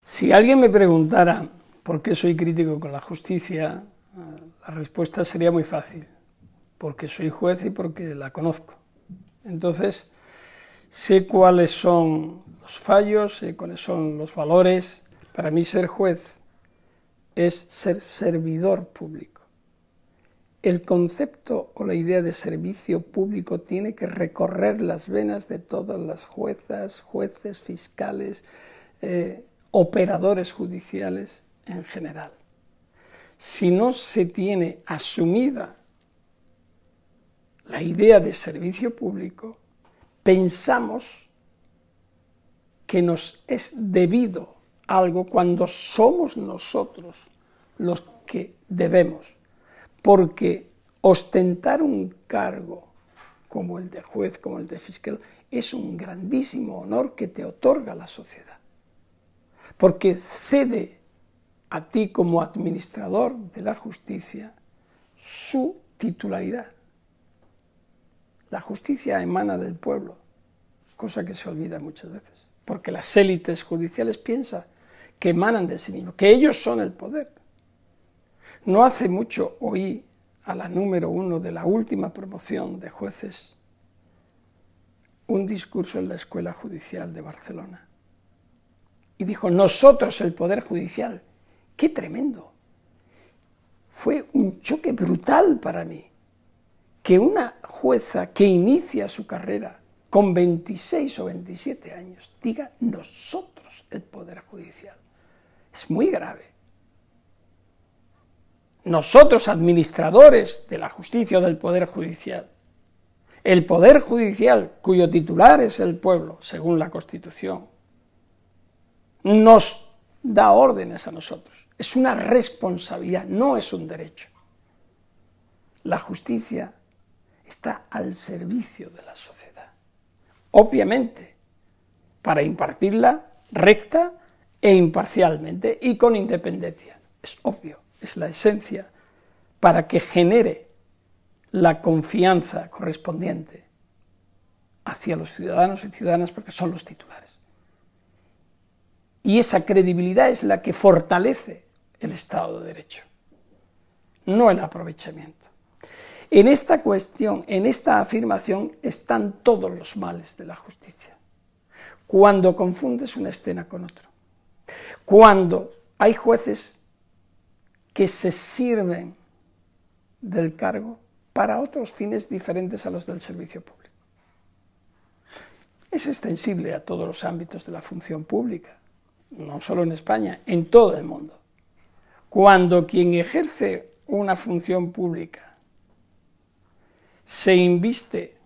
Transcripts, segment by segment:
Si alguien me preguntara por qué soy crítico con la justicia, la respuesta sería muy fácil, porque soy juez y porque la conozco. Entonces, sé cuáles son los fallos, sé cuáles son los valores. Para mí ser juez es ser servidor público. El concepto o la idea de servicio público tiene que recorrer las venas de todas las juezas, jueces, fiscales, operadores judiciales en general. Si no se tiene asumida la idea de servicio público, pensamos que nos es debido algo cuando somos nosotros los que debemos, porque ostentar un cargo como el de juez, como el de fiscal, es un grandísimo honor que te otorga la sociedad, porque cede a ti como administrador de la justicia su titularidad. La justicia emana del pueblo, cosa que se olvida muchas veces, porque las élites judiciales piensan que emanan de sí mismos, que ellos son el poder. No hace mucho oí a la número 1 de la última promoción de jueces un discurso en la Escuela Judicial de Barcelona. Y dijo, nosotros el Poder Judicial. ¡Qué tremendo! Fue un choque brutal para mí que una jueza que inicia su carrera con 26 o 27 años diga nosotros el Poder Judicial. Es muy grave. Nosotros, administradores de la justicia o del Poder Judicial, el Poder Judicial, cuyo titular es el pueblo, según la Constitución, nos da órdenes a nosotros. Es una responsabilidad, no es un derecho. La justicia está al servicio de la sociedad. Obviamente, para impartirla recta e imparcialmente y con independencia. Es obvio, es la esencia para que genere la confianza correspondiente hacia los ciudadanos y ciudadanas porque son los titulares. Y esa credibilidad es la que fortalece el Estado de Derecho, no el aprovechamiento. En esta cuestión, en esta afirmación, están todos los males de la justicia. Cuando confundes una escena con otro, cuando hay jueces que se sirven del cargo para otros fines diferentes a los del servicio público. Es extensible a todos los ámbitos de la función pública, no solo en España, en todo el mundo. Cuando quien ejerce una función pública se inviste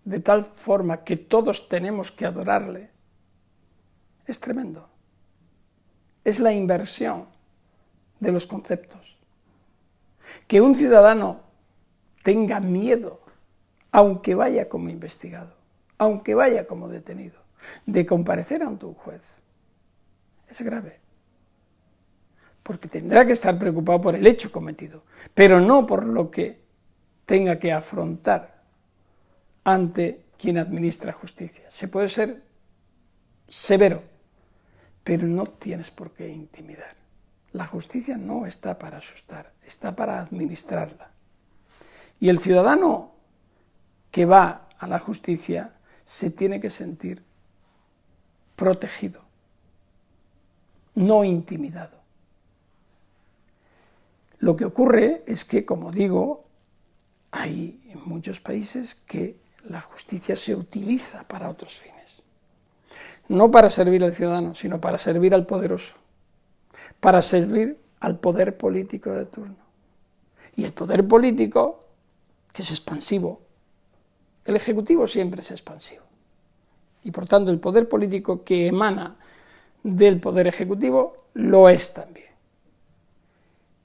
de tal forma que todos tenemos que adorarle, es tremendo. Es la inversión de los conceptos. Que un ciudadano tenga miedo, aunque vaya como investigado, aunque vaya como detenido, de comparecer ante un juez, es grave. Porque tendrá que estar preocupado por el hecho cometido, pero no por lo que tenga que afrontar ante quien administra justicia. Se puede ser severo, pero no tienes por qué intimidar. La justicia no está para asustar, está para administrarla. Y el ciudadano que va a la justicia se tiene que sentir protegido, no intimidado. Lo que ocurre es que, como digo, hay en muchos países que la justicia se utiliza para otros fines. No para servir al ciudadano, sino para servir al poderoso, para servir al poder político de turno. Y el poder político, que es expansivo, el ejecutivo siempre es expansivo. Y por tanto el poder político que emana del poder ejecutivo lo es también.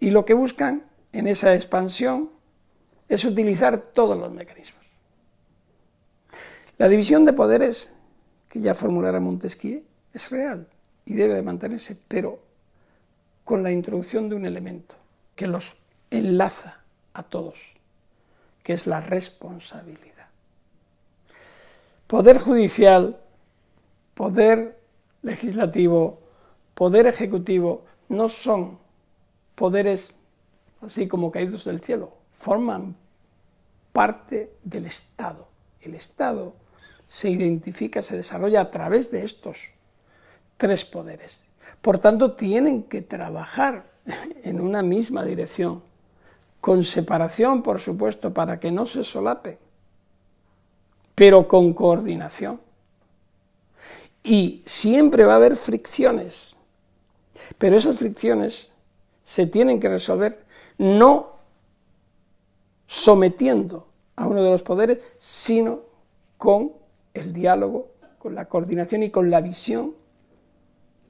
Y lo que buscan en esa expansión es utilizar todos los mecanismos. La división de poderes, que ya formulara Montesquieu, es real y debe de mantenerse, pero con la introducción de un elemento que los enlaza a todos, que es la responsabilidad. Poder judicial, poder legislativo, poder ejecutivo no son poderes así como caídos del cielo, forman parte del Estado. El Estado se identifica, se desarrolla a través de estos tres poderes. Por tanto, tienen que trabajar en una misma dirección, con separación, por supuesto, para que no se solapen, pero con coordinación. Y siempre va a haber fricciones, pero esas fricciones se tienen que resolver no sometiendo a uno de los poderes, sino con el diálogo, con la coordinación y con la visión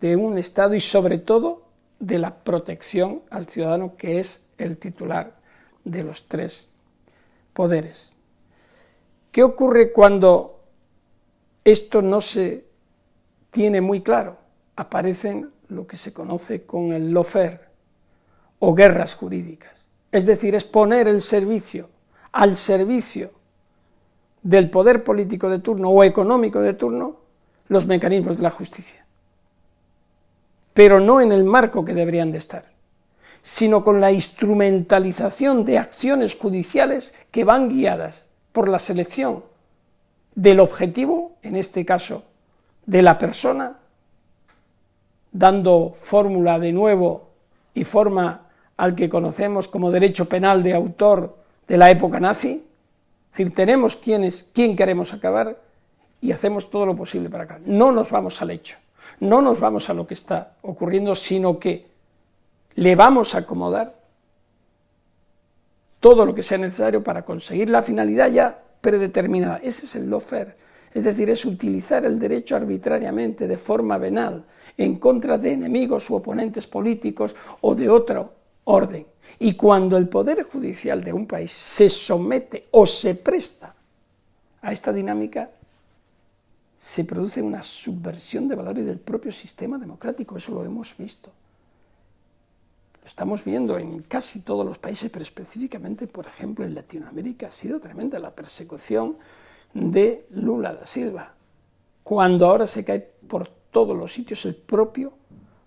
de un Estado y sobre todo de la protección al ciudadano, que es el titular de los tres poderes. ¿Qué ocurre cuando esto no se tiene muy claro? Aparecen lo que se conoce con el lawfare o guerras jurídicas, es decir, es poner el servicio al servicio del poder político de turno o económico de turno los mecanismos de la justicia, pero no en el marco que deberían de estar, sino con la instrumentalización de acciones judiciales que van guiadas por la selección del objetivo, en este caso de la persona, dando fórmula de nuevo y forma al que conocemos como derecho penal de autor de la época nazi. Es decir, tenemos quién queremos acabar y hacemos todo lo posible para acabar. No nos vamos al hecho, no nos vamos a lo que está ocurriendo, sino que le vamos a acomodar todo lo que sea necesario para conseguir la finalidad ya predeterminada. Ese es el lawfare, es decir, es utilizar el derecho arbitrariamente, de forma venal, en contra de enemigos u oponentes políticos o de otro orden. Y cuando el poder judicial de un país se somete o se presta a esta dinámica, se produce una subversión de valores del propio sistema democrático. Eso lo hemos visto. Lo estamos viendo en casi todos los países, pero específicamente, por ejemplo, en Latinoamérica ha sido tremenda la persecución de Lula da Silva, cuando ahora se cae por todos los sitios el propio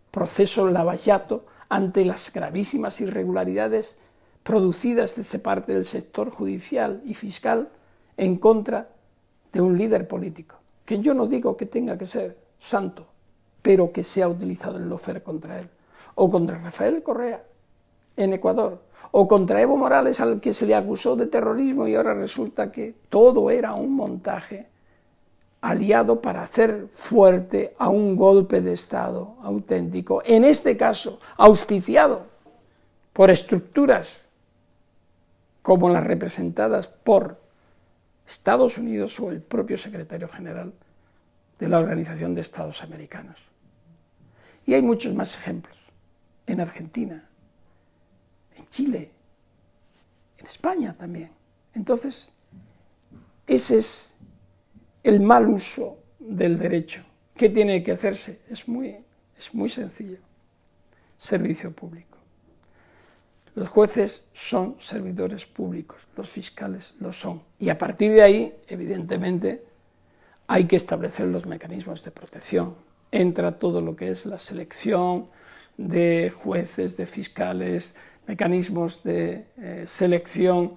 proceso Lavallato ante las gravísimas irregularidades producidas desde parte del sector judicial y fiscal en contra de un líder político, que yo no digo que tenga que ser santo, pero que se ha utilizado el lawfare contra él, o contra Rafael Correa en Ecuador, o contra Evo Morales, al que se le acusó de terrorismo y ahora resulta que todo era un montaje aliado para hacer fuerte a un golpe de Estado auténtico, en este caso auspiciado por estructuras como las representadas por Estados Unidos o el propio secretario general de la Organización de Estados Americanos. Y hay muchos más ejemplos, en Argentina, en Chile, en España también. Entonces, ese es el mal uso del derecho. ¿Qué tiene que hacerse? Es muy sencillo. Servicio público. Los jueces son servidores públicos, los fiscales lo son. Y a partir de ahí, evidentemente, hay que establecer los mecanismos de protección. Entra todo lo que es la selección de jueces, de fiscales, mecanismos de selección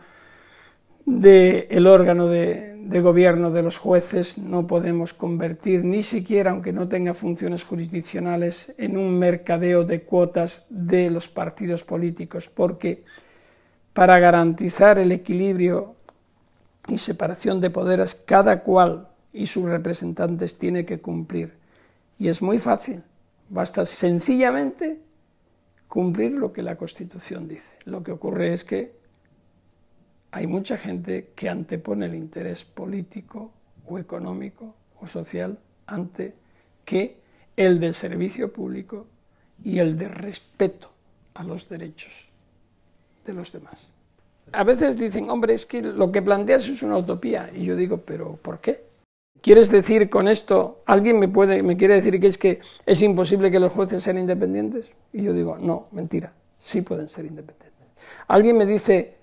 del órgano de gobierno de los jueces. No podemos convertir ni siquiera, aunque no tenga funciones jurisdiccionales, en un mercadeo de cuotas de los partidos políticos, porque para garantizar el equilibrio y separación de poderes, cada cual y sus representantes tiene que cumplir. Y es muy fácil, basta sencillamente cumplir lo que la Constitución dice. Lo que ocurre es que hay mucha gente que antepone el interés político o económico o social ante que el del servicio público y el de respeto a los derechos de los demás. A veces dicen, hombre, es que lo que planteas es una utopía. Y yo digo, ¿pero por qué? ¿Quieres decir con esto, alguien me quiere decir que es imposible que los jueces sean independientes? Y yo digo, no, mentira, sí pueden ser independientes. Alguien me dice,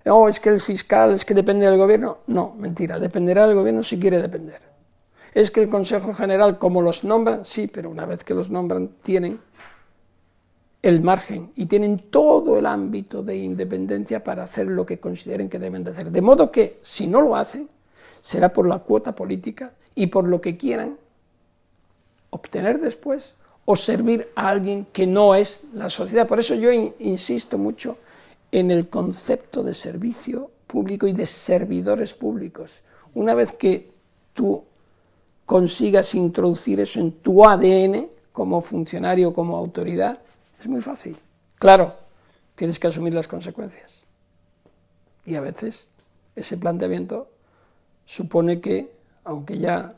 no, es que el fiscal es que depende del gobierno. No, mentira, dependerá del gobierno si quiere depender. Es que el Consejo General, como los nombran, sí, pero una vez que los nombran, tienen el margen y tienen todo el ámbito de independencia para hacer lo que consideren que deben de hacer. De modo que, si no lo hacen, será por la cuota política y por lo que quieran obtener después o servir a alguien que no es la sociedad. Por eso yo insisto mucho en el concepto de servicio público y de servidores públicos. Una vez que tú consigas introducir eso en tu ADN como funcionario, como autoridad, es muy fácil. Claro, tienes que asumir las consecuencias. Y a veces ese planteamiento supone que, aunque ya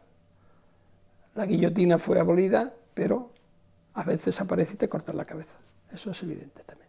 la guillotina fue abolida, pero a veces aparece y te corta la cabeza. Eso es evidente también.